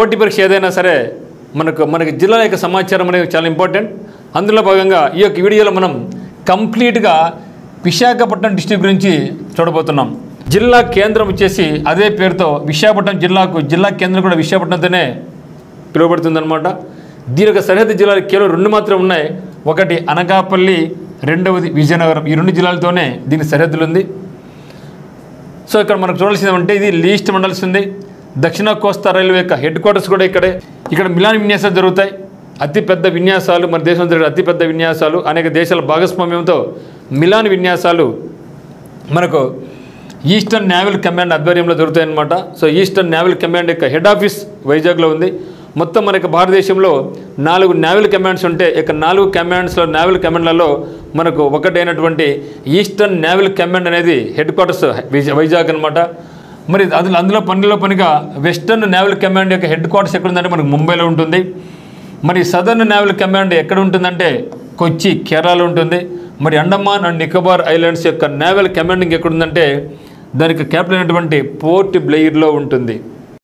పోటీ పరీక్ష ఏదైనా సరే మనకి జిల్లాల యొక్క సమాచారం అనేది చాలా ఇంపార్టెంట్. అందులో భాగంగా ఈ యొక్క వీడియోలో మనం కంప్లీట్గా విశాఖపట్నం డిస్ట్రిక్ట్ గురించి చూడబోతున్నాం. జిల్లా కేంద్రం వచ్చేసి అదే పేరుతో విశాఖపట్నం జిల్లా కేంద్రం కూడా విశాఖపట్నంతోనే పిలువబడుతుందన్నమాట. దీని యొక్క సరిహద్దు జిల్లాలు కేవలం 2 మాత్రం ఉన్నాయి. ఒకటి అనకాపల్లి, రెండవది విజయనగరం. ఈ 2 జిల్లాలతోనే దీని సరిహద్దులు ఉంది. సో ఇక్కడ మనకు చూడాల్సింది అంటే ఇది లీస్ట్ మండల్స్ ఉంది. దక్షిణ కోస్తా రైల్వే యొక్క హెడ్ క్వార్టర్స్ కూడా ఇక్కడే. ఇక్కడ మిలాన్ విన్యాసాలు జరుగుతాయి. అతిపెద్ద విన్యాసాలు, మన దేశంలో జరిగే అతిపెద్ద విన్యాసాలు, అనేక దేశాల భాగస్వామ్యంతో మిలాన్ విన్యాసాలు మనకు ఈస్టర్న్ నేవల్ కమాండ్ ఆధ్వర్యంలో జరుగుతాయన్నమాట. సో ఈస్టర్న్ నేవల్ కమాండ్ యొక్క హెడ్ ఆఫీస్ వైజాగ్లో ఉంది. మొత్తం మనకి భారతదేశంలో 4 నేవల్ కమాండ్స్ ఉంటే ఇక 4 కమాండ్స్లో నేవల్ కమాండ్లలో మనకు ఒకటైనటువంటి ఈస్టర్న్ నేవల్ కమాండ్ అనేది హెడ్ క్వార్టర్స్ వైజాగ్ అనమాట. మరి అందులో పనిగా వెస్టర్న్ నేవల్ కమాండ్ యొక్క హెడ్ క్వార్టర్స్ ఎక్కడుందంటే మనకు ముంబైలో ఉంటుంది. మరి సదర్న్ నేవల్ కమాండ్ ఎక్కడ ఉంటుందంటే కొచ్చి, కేరళలో ఉంటుంది. మరి అండమాన్ అండ్ నికోబార్ ఐలాండ్స్ యొక్క నేవల్ కమాండింగ్ ఎక్కడుందంటే దానికి క్యాపిటల్ అయినటువంటి పోర్ట్ బ్లెయిర్లో ఉంటుంది.